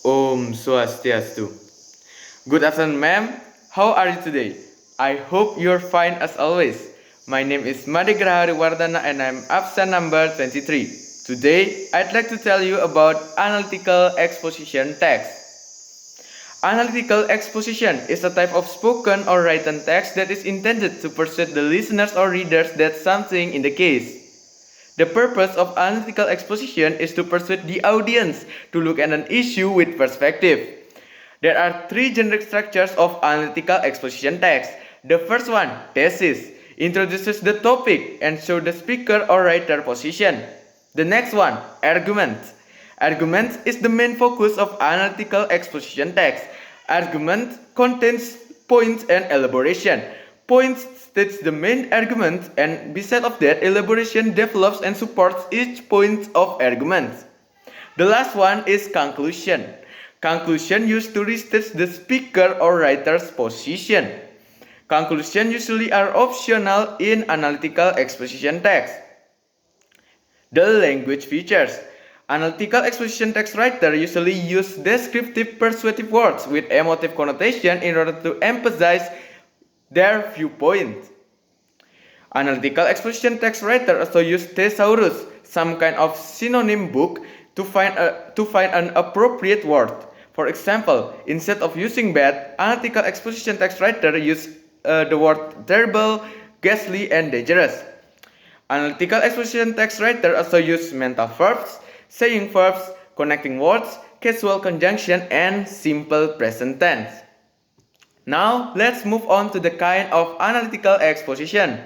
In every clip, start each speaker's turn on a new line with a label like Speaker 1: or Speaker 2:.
Speaker 1: Om Swastiastu. Good afternoon, ma'am. How are you today? I hope you're fine as always. My name is Graha Wardhana and I'm absent number 23. Today, I'd like to tell you about analytical exposition text. Analytical exposition is a type of spoken or written text that is intended to persuade the listeners or readers that something in the case. The purpose of analytical exposition is to persuade the audience to look at an issue with perspective. There are three generic structures of analytical exposition text. The first one, thesis, introduces the topic and shows the speaker or writer position. The next one, argument. Argument is the main focus of analytical exposition text. Argument contains points and elaboration. Points states the main argument, and beside of that, elaboration develops and supports each point of argument. The last one is conclusion. Conclusion used to restate the speaker or writer's position. Conclusion usually are optional in analytical exposition text. The language features. Analytical exposition text writer usually use descriptive persuasive words with emotive connotation in order to emphasize their viewpoint. Analytical exposition text writer also use thesaurus, some kind of synonym book, to find an appropriate word. For example, instead of using bad, analytical exposition text writer use the word terrible, ghastly, and dangerous. Analytical exposition text writer also use mental verbs, saying verbs, connecting words, casual conjunction, and simple present tense. Now, let's move on to the kind of analytical exposition.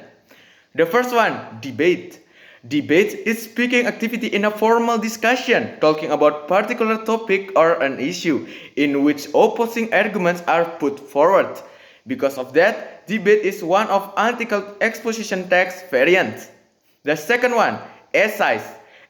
Speaker 1: The first one, debate. Debate is speaking activity in a formal discussion, talking about particular topic or an issue, in which opposing arguments are put forward. Because of that, debate is one of analytical exposition text variants. The second one, essays.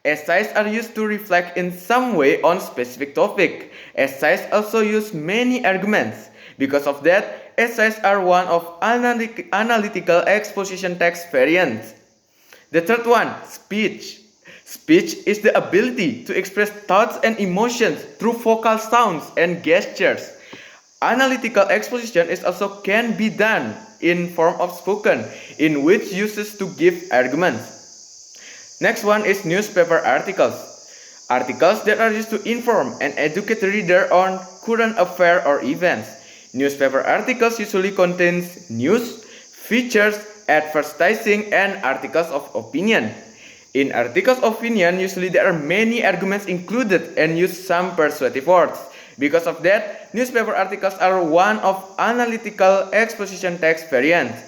Speaker 1: Essays are used to reflect in some way on specific topic. Essays also use many arguments. Because of that, essays are one of analytical exposition text variants. The third one, speech. Speech is the ability to express thoughts and emotions through vocal sounds and gestures. Analytical exposition is also can be done in form of spoken, in which uses to give arguments. Next one is newspaper articles. Articles that are used to inform and educate the reader on current affairs or events. Newspaper articles usually contains news, features, advertising, and articles of opinion. In articles of opinion, usually there are many arguments included and use some persuasive words. Because of that, newspaper articles are one of analytical exposition text variants.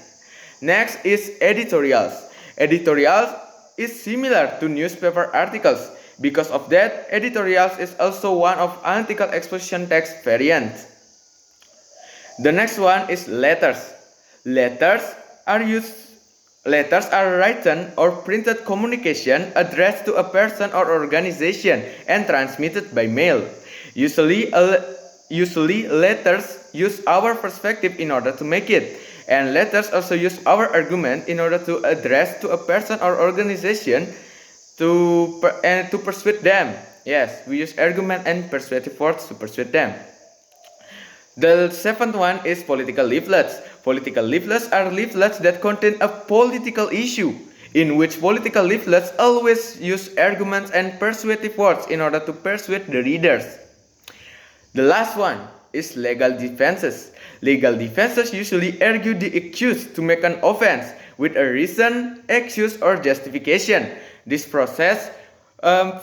Speaker 1: Next is editorials. Editorials is similar to newspaper articles. Because of that, editorials is also one of analytical exposition text variants. The next one is letters. Letters are written or printed communication addressed to a person or organization and transmitted by mail. Usually letters use our perspective in order to make it, and letters also use our argument in order to address to a person or organization to persuade them. Yes, we use argument and persuasive words to persuade them. The seventh one is political leaflets. Political leaflets are leaflets that contain a political issue, in which political leaflets always use arguments and persuasive words in order to persuade the readers. The last one is legal defenses. Legal defenses usually argue the accused to make an offense with a reason, excuse, or justification. This process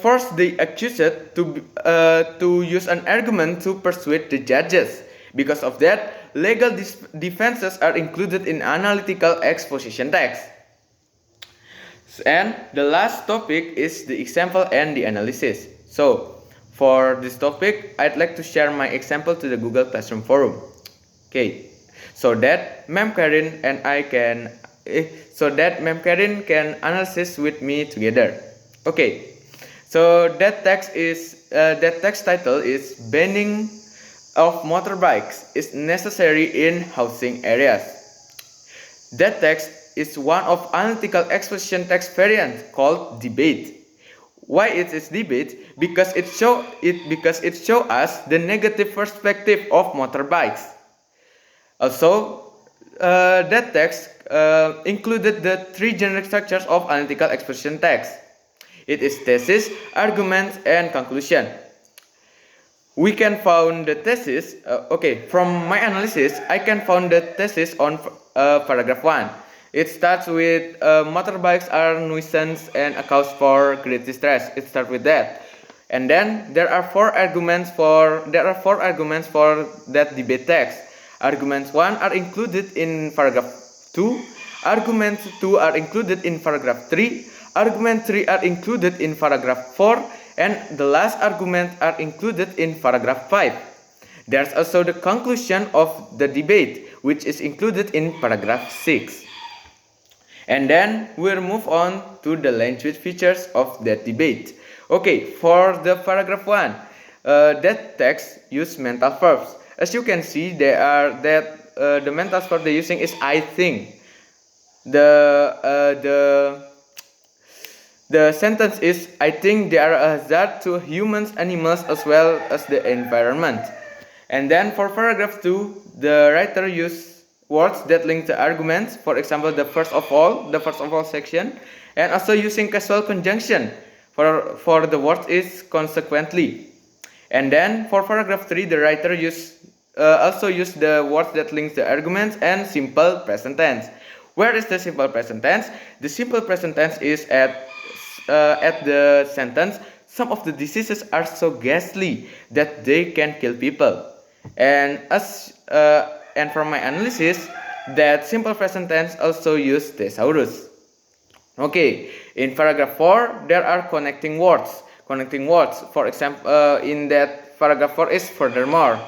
Speaker 1: forces the accused to use an argument to persuade the judges. Because of that, legal defenses are included in analytical exposition text. And the last topic is the example and the analysis. So, for this topic, I'd like to share my example to the Google Classroom forum. Okay, so that Ma'am Karin can analyze with me together. Okay, so that text title is banning of motorbikes is necessary in housing areas. That text is one of analytical exposition text variant called debate. Why it is debate? Because it show us the negative perspective of motorbikes. Also, that text included the three generic structures of analytical exposition text. It is thesis, argument, and conclusion. We can found the thesis. From my analysis, I can found the thesis on paragraph 1. It starts with motorbikes are nuisance and a cause for great distress. It starts with that, and then there are four arguments for that debate text. Arguments 1 are included in paragraph 2. Arguments 2 are included in paragraph 3. Argument 3 are included in paragraph 4. And the last argument are included in paragraph 5. There's also the conclusion of the debate, which is included in paragraph 6. And then we'll move on to the language features of that debate. Okay, for the paragraph 1, that text use mental verbs. As you can see, the mental verb they're using is I think. The sentence is, I think they are a hazard to humans, animals, as well as the environment. And then for paragraph 2, the writer used words that link the arguments, for example, the first of all section, and also using causal conjunction for the word is consequently. And then for paragraph 3, the writer also used the words that link the arguments and simple present tense. Where is the simple present tense? The simple present tense is at the sentence, some of the diseases are so ghastly that they can kill people. And from my analysis, that simple present tense also use thesaurus. Okay, in paragraph 4, there are connecting words. For example, in that paragraph 4 is furthermore.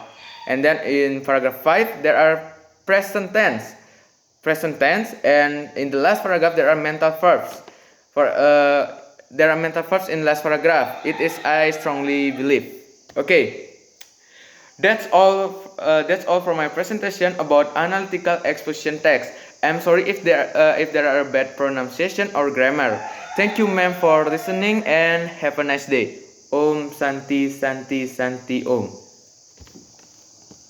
Speaker 1: And then in paragraph 5, there are present tense, and in the last paragraph, there are mental verbs. There are mental verbs in last paragraph. It is I strongly believe. Okay, that's all for my presentation about analytical exposition text. I'm sorry if there are bad pronunciation or grammar. Thank you, ma'am, for listening and have a nice day. Om Santi Santi Santi Om.